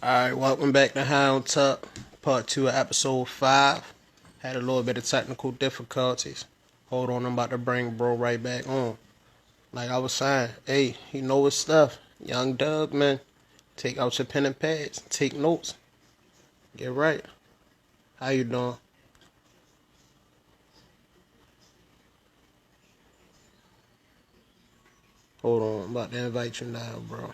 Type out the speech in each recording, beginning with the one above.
Alright, welcome back to Hound Talk, part 2 of episode 5. Had a little bit of technical difficulties. Hold on, I'm about to bring bro right back on. Like I was saying, hey, he know his stuff. Young Doug, man. Take out your pen and pads. Take notes. Get right. How you doing? Hold on, I'm about to invite you now, bro.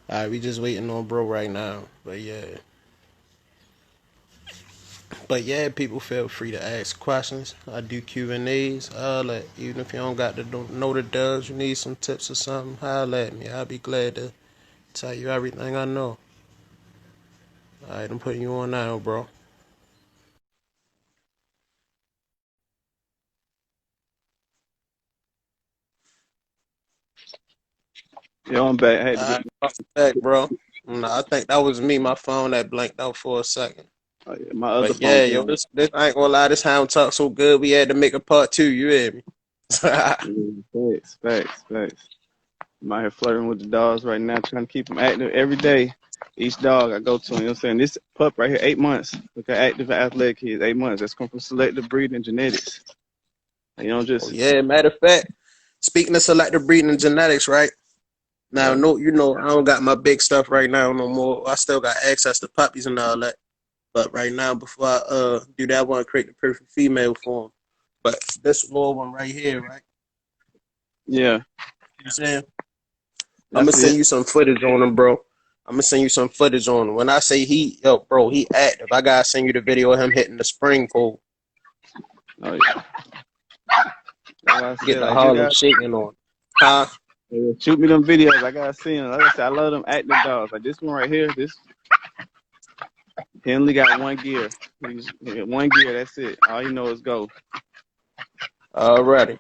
Alright, we just waiting on bro right now. But yeah, people feel free to ask questions. I do Q&As. Holla, even if you don't got to know the dubs, you need some tips or something, holla at me. I'll be glad to tell you everything I know. Alright, I'm putting you on now, bro. Yo, I'm back. I had to Alright, get. welcome back, bro. I think that was me. My phone that blanked out for a second. Oh, yeah, my other But phone yeah, yo, down. this I ain't gonna lie, this Hound Talk so good, we had to make a part 2, you hear me? Facts. I'm out here flirting with the dogs right now, trying to keep them active every day. Each dog I go to, you know what I'm saying? This pup right here, 8 months. Look at active athletic kids, 8 months. That's come from selective breeding and genetics. You know, Oh just, yeah, matter of fact, speaking of selective breeding and genetics, right? Now, yeah. no, I don't got my big stuff right now no more. I still got access to puppies and all that. But right now, before I do that, I want to create the perfect female for them. But this little one right here, right? Yeah, You know what I'm saying? I'm gonna that's send it. you some footage on him, bro. I'm gonna send you some footage on him. When I say bro, he active. I gotta send you the video of him hitting the spring pole. Oh, yeah. That's why I Get said, the like, you Harlem got shaking on. Huh? to shoot me them videos. I got to see them. Like I said, I love them active dogs. Like this one right here, he only got one gear. One gear, that's it. All you know is go. Already.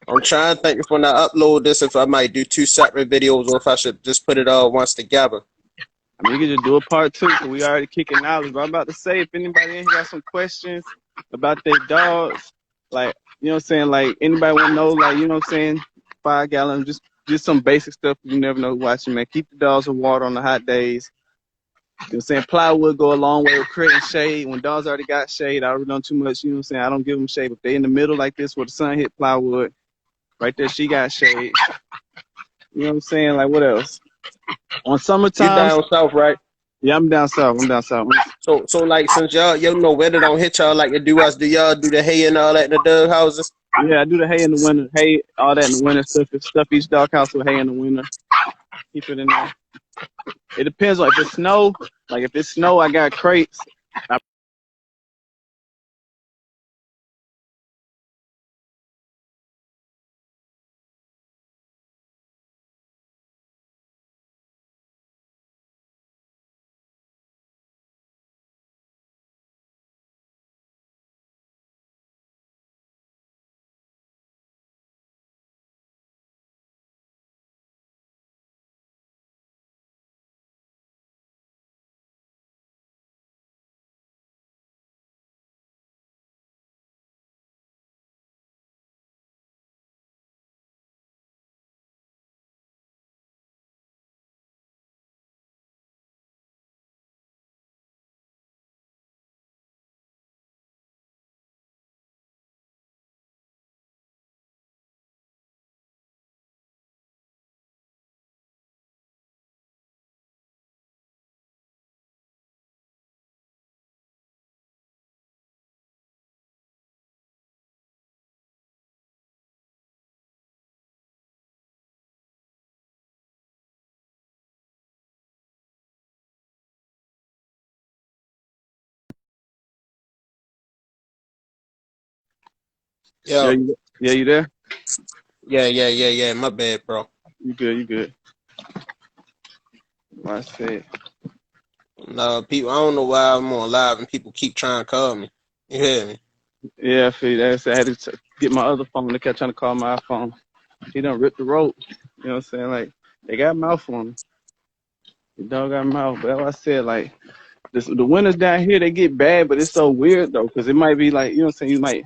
I'm trying to think if when I upload this, if I might do 2 separate videos or if I should just put it all once together. I mean, you can just do a part 2 because we already kicking knowledge. But I'm about to say, if anybody in here got some questions about their dogs, like, you know what I'm saying? Like, anybody want to know, like, you know what I'm saying? 5 gallon, just some basic stuff you never know watching, man. Keep the dogs with water on the hot days. You know what I'm saying? Plywood go a long way with creating shade. When dogs already got shade, I already done too much, you know what I'm saying? I don't give them shade. If they in the middle like this where the sun hit plywood, right there, she got shade. You know what I'm saying? Like, what else? On You summertime, down south, right? yeah, I'm down south. I'm down south. So like since y'all know weather don't hit y'all like it do us, do y'all do the hay and all that in the dug houses? Yeah, I do the hay in the winter. Hay, all that in the winter. Stuff each doghouse with hay in the winter. Keep it in there. It depends on if it's snow. Like if it's snow, I got crates. Yeah, Yo, you there? yeah. My bad, bro. You good? You good? I said. No, people. I don't know why I'm on live and people keep trying to call me. You hear me? Yeah, I feel that. So I had to get my other phone. They kept trying to call my iPhone. He done ripped the rope. You know what I'm saying? Like they got mouth on him. The dog got mouth. But that's what I said. Like The winters down here, they get bad, but it's so weird though, because it might be like, you know what I'm saying,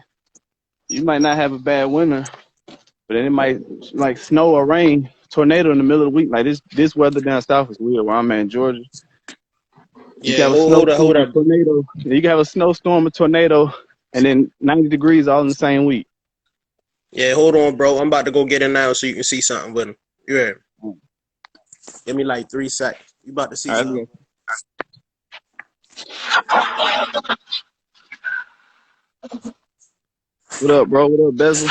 you might not have a bad winter, but then it might like snow or rain, tornado in the middle of the week. Like this weather down south is weird. Where I'm at in Georgia, you can Yeah, have a hold snowstorm, a up. tornado. You can have a snowstorm, a tornado, and then 90 degrees all in the same week. Yeah, hold on, bro. I'm about to go get it now so you can see something with him. Yeah. Give me like 3 seconds. You about to see All right, something. What up, bro? What up, Bezel?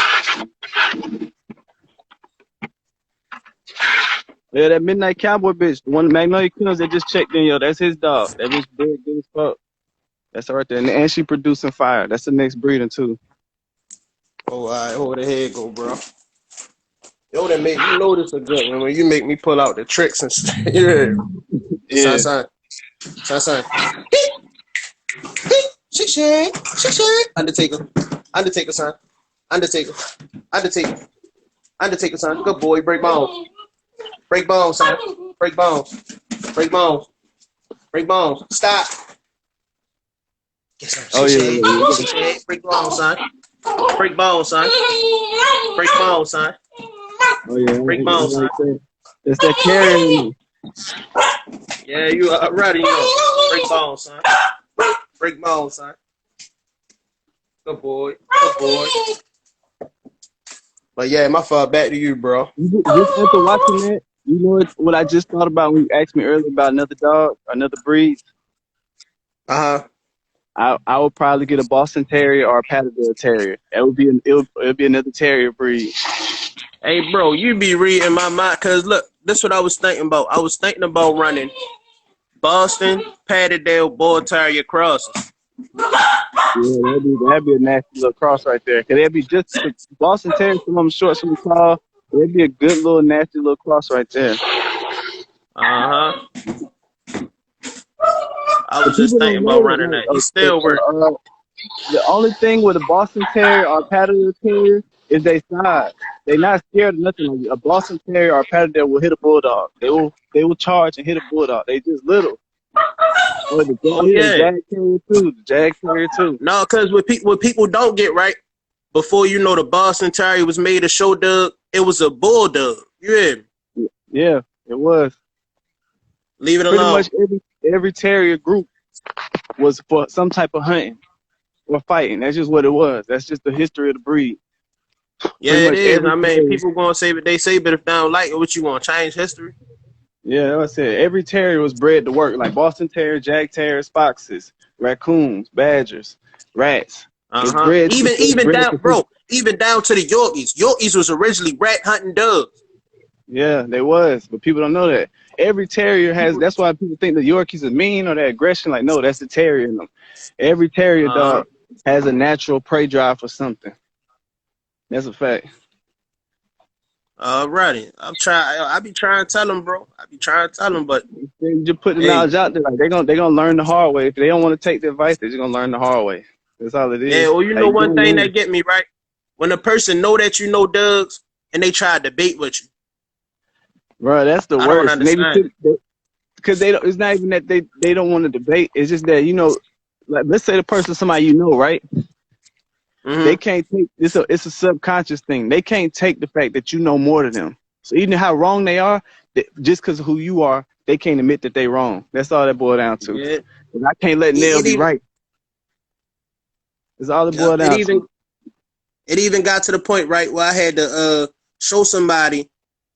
Yeah, that Midnight Cowboy bitch, the one Magnolia Kills that just checked in, yo. That's his dog. That bitch big, good as fuck. That's her right there. And she producing fire. That's the next breeding, too. Oh, all right. Hold the head go, bro. Yo, that make you know this a good one when you make me pull out the tricks and stuff. Yeah. Yeah. Son. Shake. Undertaker, son. Undertaker, son. Good boy. Break bones, son. Break bones. Stop. Get some. Oh, yeah. Shake. Break bones, son. Break bones, son. Oh, yeah. Break bones, son. It's that carrying. Yeah, you already know. Break bones, son. Good boy. But yeah, my fault. Back to you, bro. Just after watching that, you know what I just thought about when you asked me earlier about another dog, another breed? Uh-huh. I would probably get a Boston Terrier or a Patterdale Terrier. It would be another terrier breed. Hey, bro, you be reading my mind, because look, this is what I was thinking about. I was thinking about running Boston, Patterdale, Bull Terrier crosses. Yeah, that'd be a nasty little cross right there. Cause that'd be just Boston Terrier, some of them short, some of them tall. That'd be a good little nasty little cross right there. Uh-huh. I was just thinking about running that. He still working. The only thing with a Boston Terrier or a Patterdale Terrier is they size. They're not scared of nothing. Like a Boston Terrier or a Patterdale will hit a bulldog. They will charge and hit a bulldog. They just little. Or the Jag Terrier too. No, because what people don't get right, before you know the Boston Terrier was made a show dog, it was a bulldog. You hear me? Yeah, it was. Leave it alone. Pretty much every terrier group was for some type of hunting or fighting. That's just what it was. That's just the history of the breed. Yeah, it is. I mean, people gonna say what they say, but if they don't like it, what you gonna change history? Yeah, that's what I said. Every terrier was bred to work, like Boston Terrier, Jag Terriers, foxes, raccoons, badgers, rats. Even down to the Yorkies. Yorkies was originally rat hunting dogs. Yeah, they was, but people don't know that. Every terrier has. That's why people think the Yorkies are mean or their aggression. Like, no, that's the terrier in them. Every terrier dog has a natural prey drive for something. That's a fact. Alrighty. I be trying to tell them, bro. But they just put the knowledge out there. Like they're gonna learn the hard way. If they don't want to take the advice, they're just gonna learn the hard way. That's all it is. Yeah, well, you know one thing that get me right? When a person know that you know dogs and they try to debate with you. Bro, that's the worst. Don't understand. Because they don't. It's not even that they don't want to debate. It's just that, you know, like let's say the person somebody you know, right? Mm-hmm. They can't take it's a subconscious thing. They can't take the fact that you know more than them. So even how wrong they are, just because of who you are, they can't admit that they wrong. That's all that boils down to. Yeah. I can't let Nell be right. That's all it boils down to. It even got to the point, right, where I had to show somebody,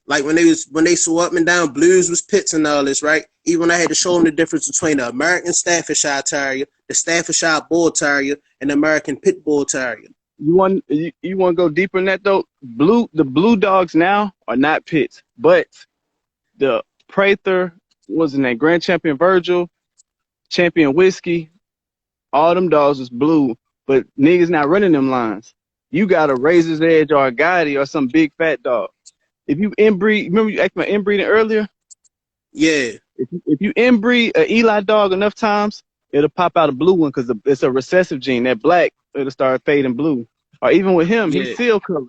like when they saw up and down blues was pits and all this, right? Even I had to show them the difference between the American Staffordshire Terrier, the Staffordshire Bull Terrier, and the American Pit Bull Terrier. You want to go deeper in that though? The blue dogs now are not pits, but the Prather, was in that Grand Champion Virgil, Champion Whiskey, all them dogs was blue, but niggas not running them lines. You got a Razor's Edge or a Gotti or some big fat dog. If you inbreed, remember you asked about inbreeding earlier? Yeah. If you inbreed an Eli dog enough times, it'll pop out a blue one because it's a recessive gene. That black, it'll start fading blue. Or even with him, he's seal color.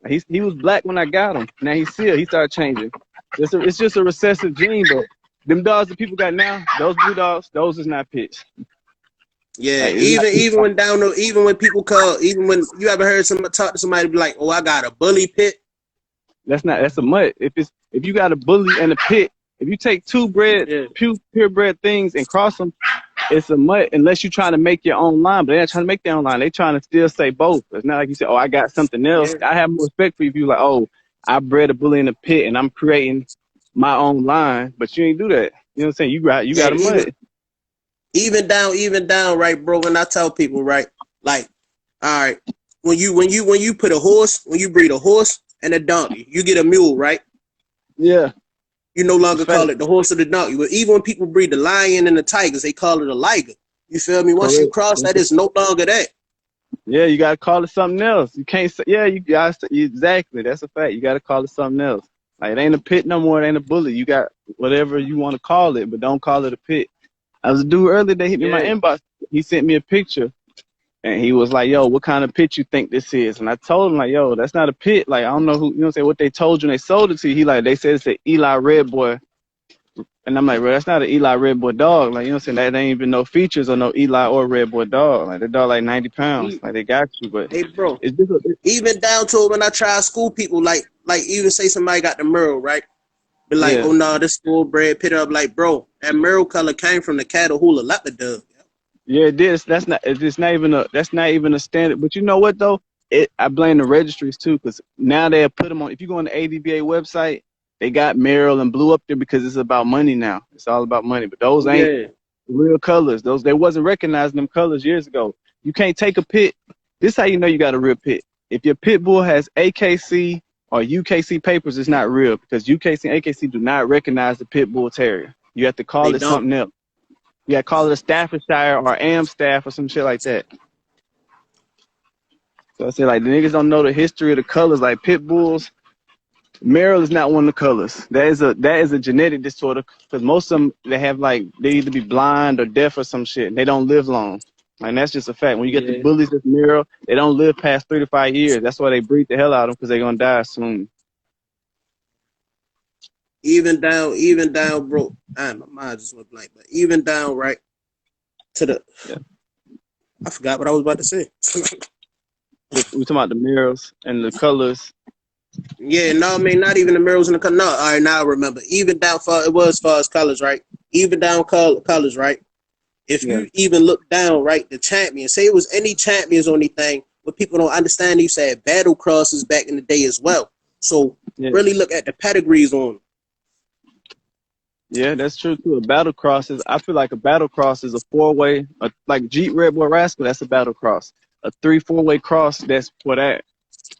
He was black when I got him. Now he's seal. He started changing. It's just a recessive gene, but them dogs that people got now, those blue dogs, those is not pits. Yeah, Like, even when people call, even when you ever heard somebody talk to somebody be like, "Oh, I got a bully pit." that's a mutt. If you got a bully and a pit, if you take two purebred things and cross them, it's a mutt. Unless you're trying to make your own line, but they're not trying to make their own line. They trying to still say both. It's not like you say, "Oh, I got something else." Yeah. I have more respect for you if you like, "Oh, I bred a bully in a pit and I'm creating my own line," but you ain't do that. You know what I'm saying? You got a mutt. Even down, right, bro. When I tell people, right, like, all right, when you put a horse, when you breed a horse and a donkey, you get a mule, right? Yeah. You no longer call it the horse or the donkey. But even when people breed the lion and the tigers, they call it a liger. You feel me? Once you cross that, it's no longer that. Yeah, you gotta call it something else. You can't say, yeah, you guys, exactly. That's a fact. You gotta call it something else. Like, it ain't a pit no more. It ain't a bully. You got whatever you want to call it, but don't call it a pit. I was a dude earlier that hit me in my inbox. He sent me a picture, and he was like, "Yo, what kind of pit you think this is?" And I told him, like, "Yo, that's not a pit. Like, I don't know who, you know what I'm saying, what they told you when they sold it to you." He like, they said it's an Eli Red Boy. And I'm like, bro, that's not an Eli Red Boy dog. Like, you know what I'm saying? That ain't even no features or no Eli or Red Boy dog. Like, that dog like 90 pounds. Like, they got you, but Hey, bro, it's just even down to when I try to school people, like even say somebody got the Merle, right? Be like, "Oh no, this full bred pit up." Like, bro, that Merle color came from the Catahoula leopard dog. yeah, it is. That's not. It's not even a. That's not even a standard. But you know what though? I blame the registries too, because now they put them on. If you go on the ADBA website, they got Merrill and Blue up there because it's about money now. It's all about money. But those ain't real colors. Those, they wasn't recognizing them colors years ago. You can't take a pit. This is how you know you got a real pit. If your pit bull has AKC or UKC papers, it's not real, because UKC and AKC do not recognize the pit bull terrier. You have to call it something else. You got to call it a Staffordshire or Amstaff or some shit like that. So I say, like, the niggas don't know the history of the colors. Like, pit bulls, Merrill is not one of the colors. That is a genetic disorder, because most of them, they have, like, they either be blind or deaf or some shit. They don't live long. And that's just a fact. When you get the bullies that's Merrill, they don't live past 3 to 5 years. That's why they breed the hell out of them, because they're going to die soon. Even down, bro. My mind just went blank, but even down, right, to the, I forgot what I was about to say. We talking about the mirrors and the colors. Yeah, no, I mean, not even the mirrors in the color. No, all right, now I remember. Even down far, it was far as colors, right? Even down colors, right? If you even look down, right, the champions, say it was any champions or anything, but people don't understand, you said battle crosses back in the day as well. So really look at the pedigrees on them. Yeah, that's true too. A battle cross is, I feel like a battle cross is a 4-way, like Jeep Red Boy Rascal, that's a battle cross. A 3-4-way cross, that's for that.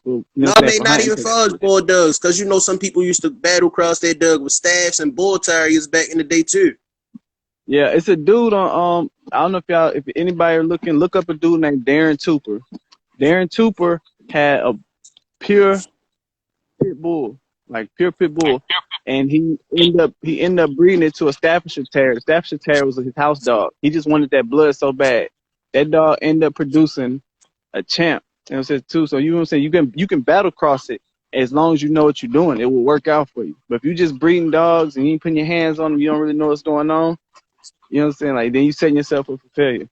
You know, no, I mean, not even for us bulldogs, because you know some people used to battle cross their dog with staffs and bull terriers back in the day too. Yeah, it's a dude on I don't know if anybody are looking, look up a dude named Darren Tooper. Darren Tooper had a pure pit bull, like pure pit bull, and he ended up breeding it to a Staffordshire Terrier. The Staffordshire Terrier was his house dog. He just wanted that blood so bad. That dog ended up producing a champ. You know what I'm saying, too. So you know what I'm saying, you can battle cross it as long as you know what you're doing. It will work out for you. But if you just breeding dogs and you ain't putting your hands on them, you don't really know what's going on. You know what I'm saying? Like, then you setting yourself up for failure.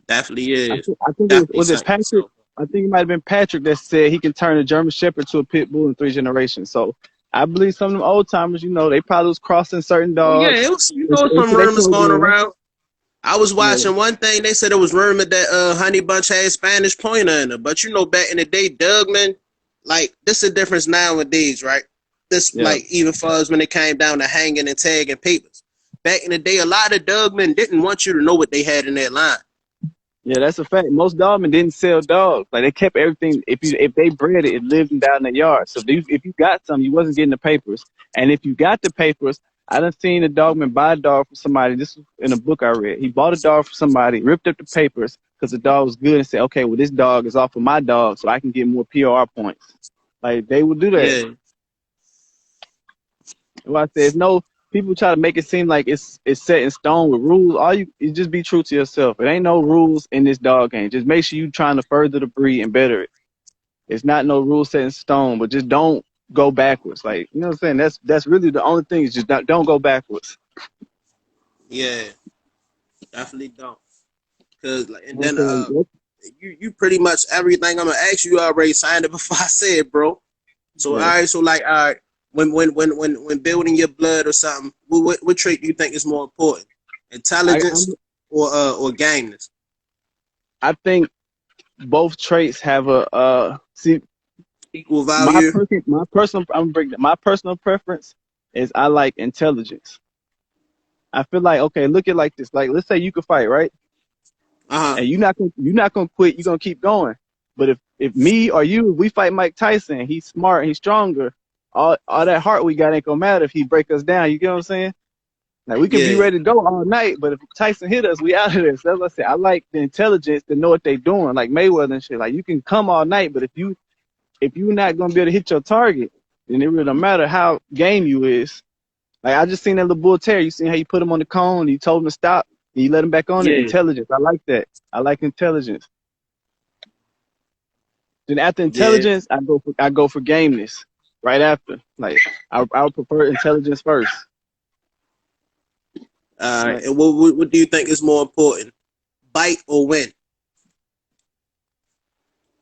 Definitely is. I think was it Patrick? I think it might have been Patrick that said he can turn a German Shepherd to a pit bull in 3 generations. So I believe some of them old timers, you know, they probably was crossing certain dogs. Yeah, it was, you know, some rumors going around. I was watching one thing. They said it was rumored that Honey Bunch had Spanish Pointer in her. But you know, back in the day, Dougman, like, this is a difference nowadays, right? This, like, even for us when it came down to hanging and tagging papers. Back in the day, a lot of Dougmen didn't want you to know what they had in their line. Yeah, that's a fact. Most dogmen didn't sell dogs. Like, they kept everything. If they bred it, it lived in down their yard. So if you got some, you wasn't getting the papers. And if you got the papers, I done seen a dogman buy a dog from somebody. This was in a book I read. He bought a dog from somebody, ripped up the papers because the dog was good, and said, okay, well, this dog is off of my dog, so I can get more PRR points. Like, they would do that. Yeah. Well, I said, there's no, people try to make it seem like it's set in stone with rules. You just be true to yourself. It ain't no rules in this dog game. Just make sure you trying to further the breed and better it. It's not no rule set in stone, but just don't go backwards. Like, you know what I'm saying? That's really the only thing is just don't go backwards. Yeah, definitely don't. Cause like, and You know then what I'm saying? you pretty much everything I'm gonna ask you, you already signed it before I said, bro. So all Yeah. right, so like, all right, when building your blood or something, what trait do you think is more important? I Intelligence I'm, or gameness? I think both traits have a see Equal value. my personal preference is I like intelligence. I feel like, okay, look at it like this. Like, let's say you could fight, right? Uh huh. And you're not gonna quit. You're gonna keep going. But if me or you, we fight Mike Tyson, he's smart, he's stronger. All that heart we got ain't gonna matter if he break us down. You get what I'm saying? Like, we could be Yeah. ready to go all night, but if Tyson hit us, we out of this. That's what I said. I like the intelligence to know what they doing, like Mayweather and shit. Like, you can come all night, but if you're not gonna be able to hit your target, then it really don't matter how game you is. Like, I just seen that little Bull Terrier. You seen how you put him on the cone, and you told him to stop, and you let him back on it. Yeah. Intelligence. I like that. I like intelligence. Then after Yeah. intelligence, I go for gameness. Right after, like, I would prefer intelligence first. All right. Like, And what do you think is more important, bite or win?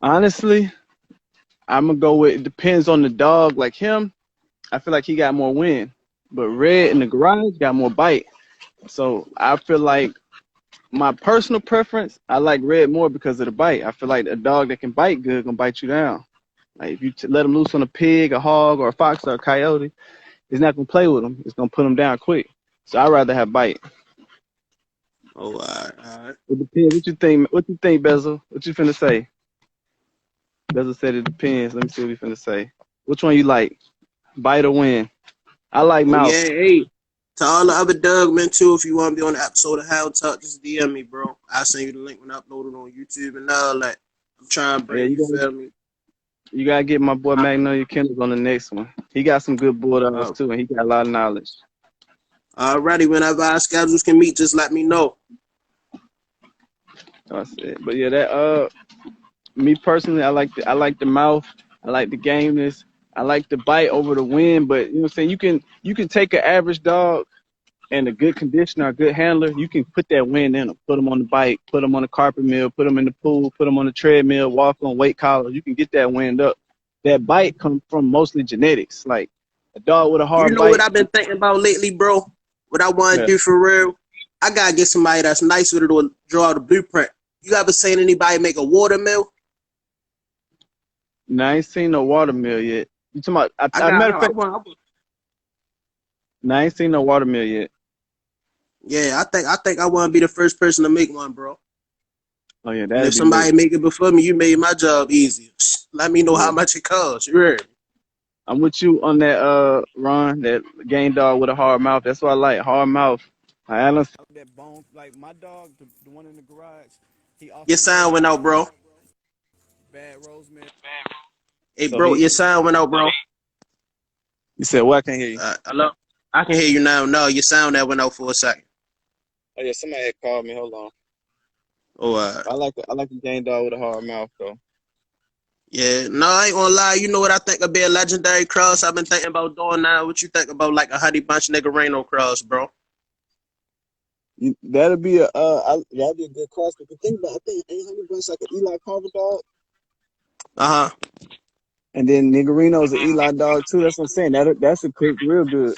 honestly, I'm gonna go with it depends on the dog. Like him, I feel like he got more win, but Red in the garage got more bite. So I feel like my personal preference, I like Red more because of the bite. I feel like a dog that can bite good gonna bite you down. Like, if you let him loose on a pig, a hog, or a fox or a coyote, it's not gonna play with him. It's gonna put him down quick. So I'd rather have bite. Oh, all right, all right. It depends. What you think? What you think, Bezel? What you finna say? Bezel said it depends. Let me see what he finna say. Which one you like? Bite or win? I like Oh mouth. yeah, hey. To all the other Doug men too, if you want to be on the episode of Hound Talk, just DM me, bro. I'll send you the link when I upload it on YouTube and all that. I'm trying to Yeah, bring you, feel me? you gotta get my boy Magnolia Kendall on the next one. He got some good bulldogs Uh, too, and he got a lot of knowledge. Alrighty, whenever our schedules can meet, just let me know. That's it. But yeah, that me personally, I like the mouth. I like the gameness. I like the bite over the wind. But you know what I'm saying? You can take an average dog and a good conditioner, a good handler. You can put that wind in them. Put them on the bike. Put them on the carpet mill. Put them in the pool. Put them on the treadmill. Walk on weight collar. You can get that wind up. That bite comes from mostly genetics. Like a dog with a You hard know what bite. I've been thinking about lately, bro? What I want to Yeah. do for real? I gotta get somebody that's nice with it to draw the blueprint. You ever seen anybody make a watermill? No, I ain't seen no watermill yet. You talking about? I Matter got. of fact, no, I ain't seen no watermill yet. Yeah, I think I want to be the first person to make one, bro. Oh yeah, And that'd if be lit. somebody make it before me, you made my job easier. Let me know Yeah. how much it costs. You heard me? I'm with you on that, Ron. That game dog with a hard mouth. That's what I like. Hard mouth. I don't see that bone. Like my dog, the one in the garage. He Your also sound does went out, bro. bad rosemary. Hey, So bro, he. your sound went out, bro. You said what? I can't hear you. Hello? I can hear you now. No, your sound that went out for a second. Oh yeah, somebody had called me. Hold on. Oh, I like the game dog with a hard mouth though. yeah. No, I ain't gonna lie. You know what I think would be a legendary cross? I've been thinking about doing now. What you think about like a Honey Bunch Niggerino cross, bro? That'd be a good cross. But the thing about, I think 800 bucks like an Eli Carver dog, Uh huh. and then Niggerino's an Eli dog too. That's what I'm saying. That's a pick real good.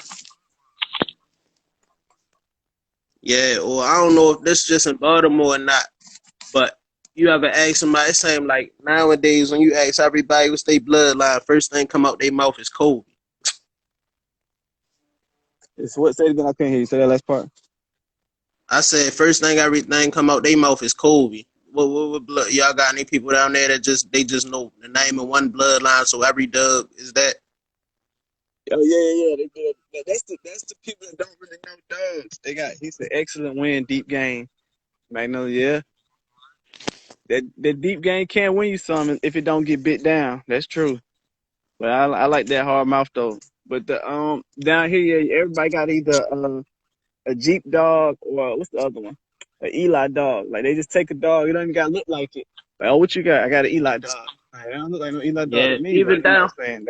Yeah. Or I don't know if this is just in Baltimore or not, but you ever ask somebody? It seems like nowadays when you ask everybody what's their bloodline, first thing come out their mouth is Kobe. It's what? Say it again. I can't hear you. Say that last part. I said first thing everything come out their mouth is Kobe. What blood? Y'all got any people down there that just know the name of one bloodline, so every dub is that? Oh yeah. They good. That's the people that don't really know dogs. He's an excellent win deep game. Magnolia. Yeah. That deep game can win you some if it don't get bit down. That's true. But I like that hard mouth though. But the down here, yeah, everybody got either a Jeep dog or what's the other one? An Eli dog. Like, they just take a dog. It don't even gotta look like it. Like, oh, what you got? I got an Eli dog. Like, it don't look like no Eli dog to Yeah, me. But even you know down. what I'm saying?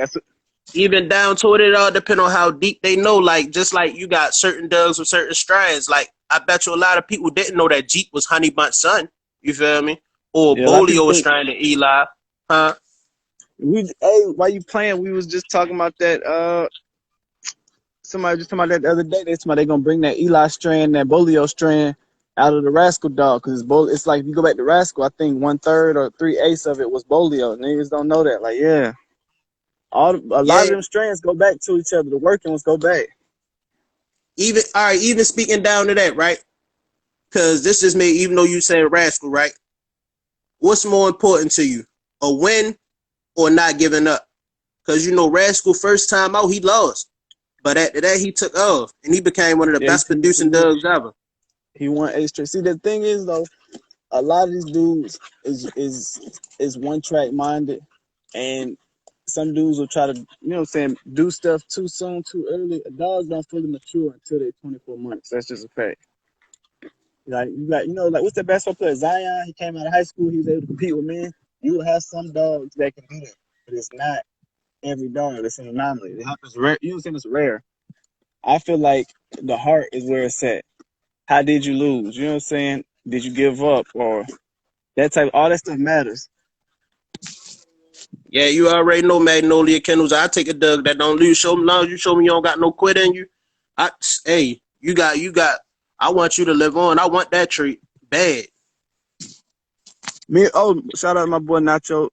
even down to it all depend on how deep they know. Like just like you got certain dogs with certain strands. Like I bet you a lot of people didn't know that Jeep was Honey Bunt's son. You feel me? Or Yeah, a lot of people Bolio was think trying to Eli. Huh? hey, why you playing? We was just talking about that. Somebody just talking about that the other day. They gonna bring that Eli strand, that Bolio strand, out of the Rascal dog because it's like if you go back to Rascal, I think 1/3 or 3/8 of it was Bolio. Niggas don't know that. Like, yeah, a lot of Yeah. them strands go back to each other. The working ones go back. Even all right. Even speaking down to that, right? Because this is me. Even though you said rascal, right? What's more important to you, a win or not giving up? Because you know, rascal first time out he lost, but after that he took off and he became one of the Yeah, best producing dogs ever. he won A straight. See, the thing is though, a lot of these dudes is one track minded, and some dudes will try to, what I'm saying, do stuff too soon, too early. Dogs don't fully mature until they're 24 months. That's just a fact. Like you got, like what's the basketball player? Zion. He came out of high school. He was able to compete with men. You will have some dogs that can do that, but it's not every dog. It's an anomaly. It happens rare. You know what I'm saying? It's rare. I feel like the heart is where it's at. How did you lose? You know what I'm saying? Did you give up or that type? All that stuff matters. Yeah, you already know Magnolia Kennels. I take a dog that don't lose. Show me long. You show me you don't got no quit in you. Hey, you got. I want you to live on. I want that treat bad. Shout out to my boy Nacho.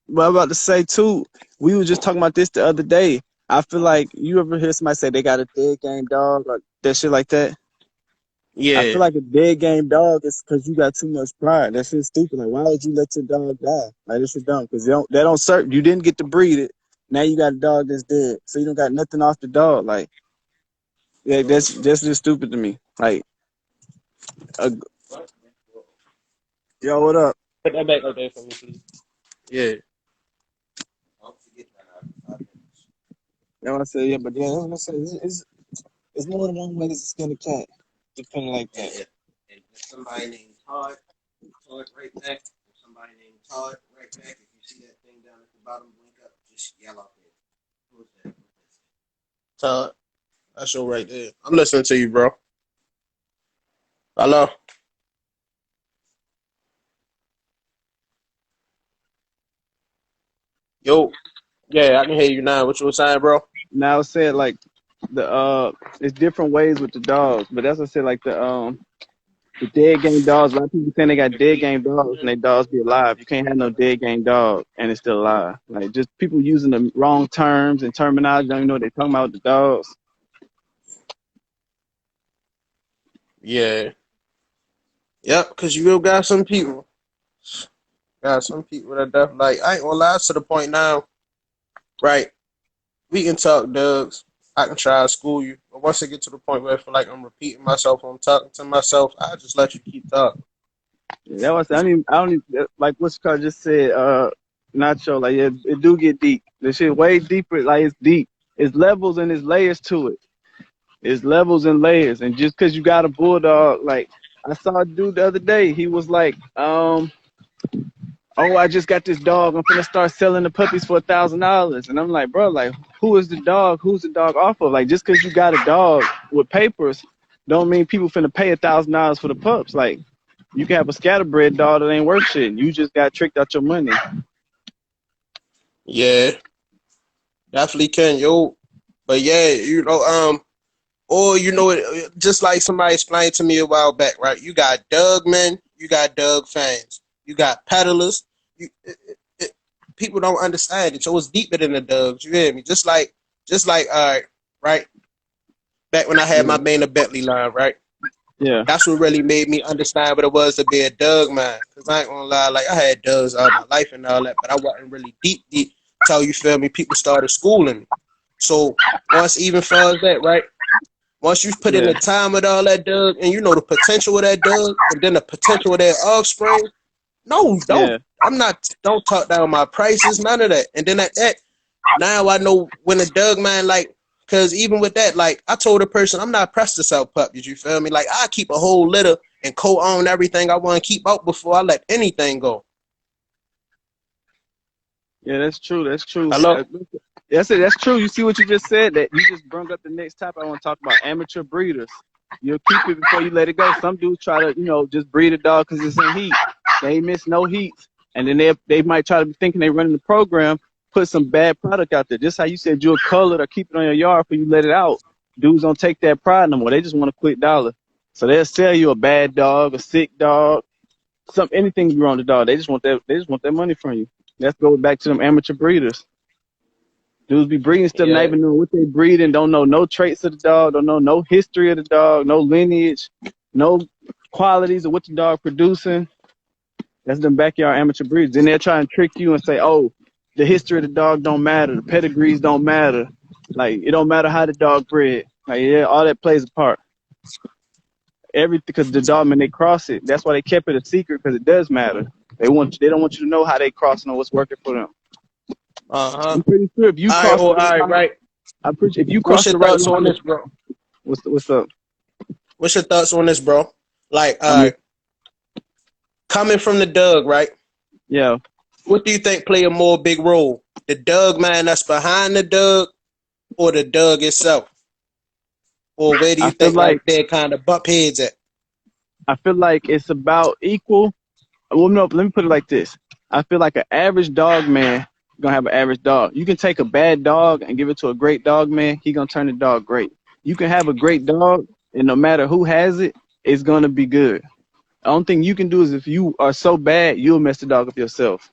But I'm about to say too, we were just talking about this the other day. I feel like you ever hear somebody say they got a dead game dog or that shit like that? I Yeah, feel like a dead game dog is because you got too much pride. That shit's stupid. Like, why would you let your dog die? Like, this is dumb because they don't serve. You didn't get to breed it. Now you got a dog that's dead, so you don't got nothing off the dog. Like, yeah, that's just stupid to me. Like, uh, yo, what up? put that back up there for me, please. Yeah. You know what I say? Yeah, but yeah, I say it's more than one way to skin a cat, depending like that. Yeah. And somebody named Todd, Todd right back. Somebody named Todd right back. If you see that thing down at the bottom, blink up, just yell out there. Who's that? Todd, that's your right there. I'm listening to you, bro. Hello. Yo. Yeah, I can hear you now. What you were saying, bro? Now I said like it's different ways with the dogs, but that's what I said like the dead game dogs. A lot of people saying they got dead game dogs and they dogs be alive. You can't have no dead game dog and it's still alive. Like just people using the wrong terms and terminology. Don't even know what they're talking about with the dogs. Yeah. Yep, because you will got some people. Got some people that definitely like I ain't gonna lie to the point now, right? We can talk Doug's. I can try to school you. But once I get to the point where I feel like I'm repeating myself, I'm talking to myself, I just let you keep talking. Yeah, that was I don't even like what's called just said Nacho, like yeah, it do get deep. This shit way deeper, like it's deep. It's levels and it's layers to it. It's levels and layers. And just cause you got a bulldog, like I saw a dude the other day, he was like, oh, I just got this dog. I'm gonna start selling the puppies for $1,000. And I'm like, bro, like, who is the dog? Who's the dog off of? Like, just because you got a dog with papers, don't mean people finna pay $1,000 for the pups. Like, you can have a scatterbred dog that ain't worth shit. You just got tricked out your money. Yeah, definitely can, yo. But yeah, or just like somebody explained to me a while back, right? You got Doug men, you got Doug fans, you got peddlers. It, people don't understand it, so it's deeper than the Dougs. You hear me? Just like, all right. Back when I had Yeah, my main Bentley line, right? yeah, That's what really made me understand what it was to be a Doug man. Cause I ain't gonna lie, like I had Dougs all my life and all that, but I wasn't really deep till you feel me. People started schooling me. So once even far as that, right? Once you put in yeah, the time with all that Doug, and you know the potential of that Doug, and then the potential of that offspring, no, don't. yeah, I'm not. Don't talk down my prices, none of that. And then at that, now I know when a Doug man like, cause even with that, like I told a person, I'm not pressed to sell puppies. You feel me? Like I keep a whole litter and co-own everything I want to keep out before I let anything go. Yeah, that's true. That's true. Hello. That's it. That's true. You see what you just said? That you just brought up the next topic I want to talk about: amateur breeders. You'll keep it before you let it go. Some dudes try to, just breed a dog because it's in heat. They ain't miss no heat, and then they might try to be thinking they running the program, put some bad product out there. Just how you said you'll cull it or keep it on your yard before you let it out. Dudes don't take that pride no more. They just want a quick dollar. So they'll sell you a bad dog, a sick dog, anything wrong with the dog. They just want that. They just want that money from you. Let's go back to them amateur breeders. Dudes be breeding stuff, not Yeah. even knowing what they breeding, don't know no traits of the dog, don't know no history of the dog, no lineage, no qualities of what the dog producing. That's them backyard amateur breeders. Then they'll try and trick you and say, oh, the history of the dog don't matter, the pedigrees don't matter. Like, it don't matter how the dog bred. Like, yeah, all that plays a part. Everything, because the dog, when they cross it, that's why they kept it a secret, because it does matter. They don't want you to know how they crossing or what's working for them. Uh-huh. I'm pretty sure if you All right. cross Well, the all right. route, Right. I'm pretty sure if you What's cross your the route thoughts on line, this, bro? what's up? What's your thoughts on this, bro? Like, I all mean, right, coming from the Doug, right? yeah. What do you think play a more big role? The Doug man that's behind the Doug, or the Doug itself? Or where do I you feel think like like they kind of bump heads at? I feel like it's about equal. Well, no, let me put it like this. I feel like an average dog man gonna have an average dog. You can take a bad dog and give it to a great dog man, he gonna turn the dog great. You can have a great dog, and no matter who has it, it's gonna be good. The only thing you can do is if you are so bad, you'll mess the dog up yourself.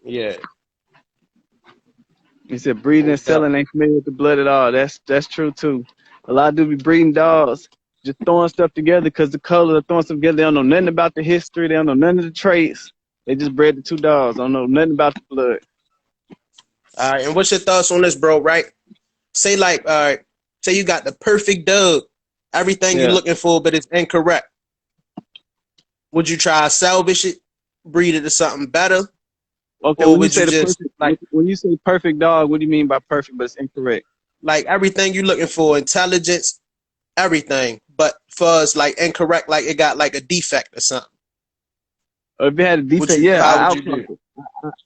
Yeah, He said breeding no and selling doubt. ain't familiar with the blood at all. That's true too. A lot of dudes be breeding dogs, just throwing stuff together because the color, throwing stuff together. They don't know nothing about the history. They don't know none of the traits. They just bred the two dogs. Don't know nothing about the blood. All right, and what's your thoughts on this, bro? Right? Say like, all right, say you got the perfect Doug, everything you're Yeah. looking for, but it's incorrect. Would you try to salvage it, breed it to something better, Okay. or When you would say you the just perfect, like when you say perfect dog, what do you mean by perfect? But it's incorrect. everything you're looking for, intelligence, everything, but for us like incorrect, like it got like a defect or something? Or if it had a Would defect, you? yeah, How I would you outcross do? it.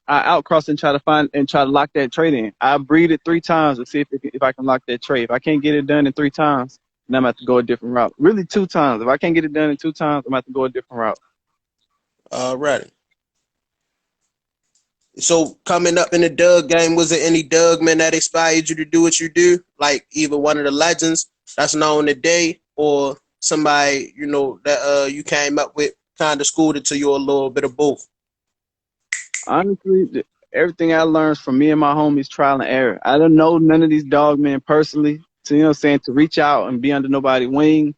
I outcross and try to find and try to lock that trait in. I breed it 3 times to see if I can lock that trait. If I can't get it done in 3 times, then I'm gonna have to go a different route. Really 2 times. If I can't get it done in 2 times, I'm gonna have to go a different route. Alrighty. So coming up in the Doug game, was there any Doug man that inspired you to do what you do? Like either one of the legends that's known today, or somebody that you came up with kind of schooled it to you a little bit of both. Honestly, everything I learned from me and my homies trial and error. I don't know none of these dog men personally. So to reach out and be under nobody's wing.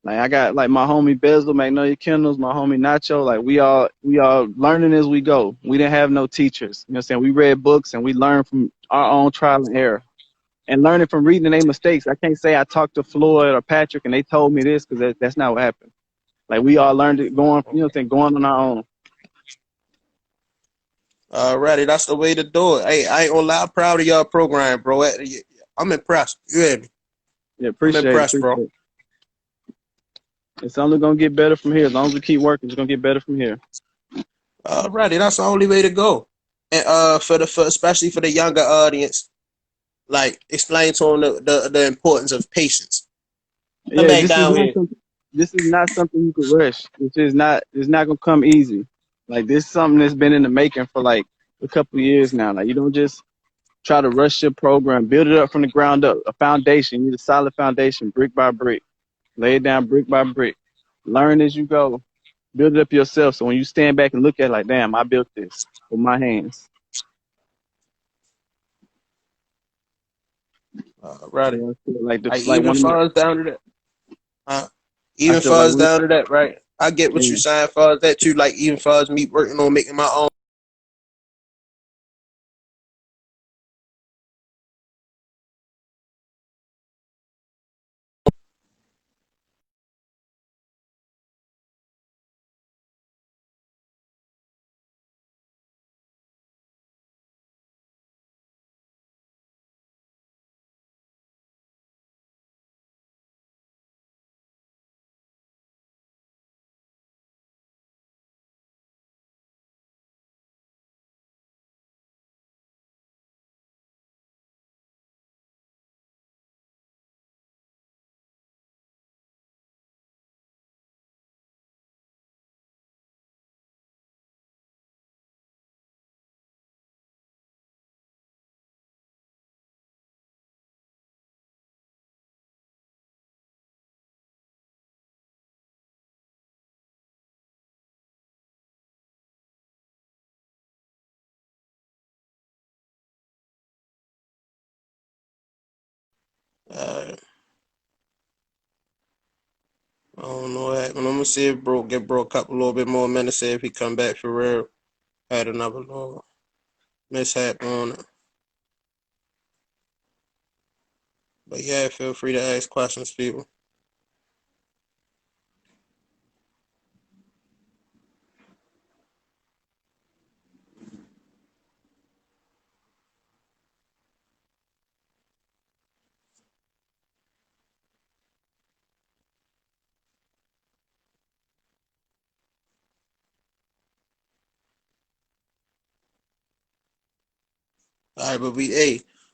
Like I got like my homie Bezel, Magnolia Kennels, my homie Nacho. Like we all learning as we go. We didn't have no teachers. We read books and we learned from our own trial and error. And learning from reading their mistakes. I can't say I talked to Floyd or Patrick and they told me this because that's not what happened. Like we all learned it going on our own. Alrighty, that's the way to do it. Hey, I ain't gonna lie, I'm proud of y'all program, bro. I'm impressed. You hear me? Yeah, I'm appreciate impressed, bro. it. It's only gonna get better from here. As long as we keep working, it's gonna get better from here. Alrighty, that's the only way to go. And for especially for the younger audience, like explain to them the importance of patience. Come Yeah, back down here. this is not something you can rush. It's not gonna come easy. Like this is something that's been in the making for like a couple of years now. Like you don't just try to rush your program, build it up from the ground up. A foundation, you need a solid foundation, brick by brick. Lay it down brick by brick. Learn as you go. Build it up yourself. So when you stand back and look at it like, damn, I built this with my hands. Alrighty. Like Like like even one of my far down to that. I Even feel like far down to that, right? I get what you're yeah. saying, far as that too. Like even far as me working on making my own don't know what happened. I'm gonna see if bro get bro a couple little bit more minutes. See if he come back for real. Had another little mishap on it. But yeah, feel free to ask questions, people. All right, but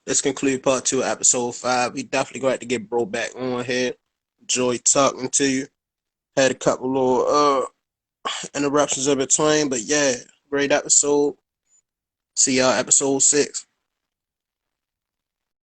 let's conclude part 2 of episode 5. We definitely going to have to get bro back on here. Enjoy talking to you. Had a couple little interruptions in between, but yeah, great episode. See y'all episode 6.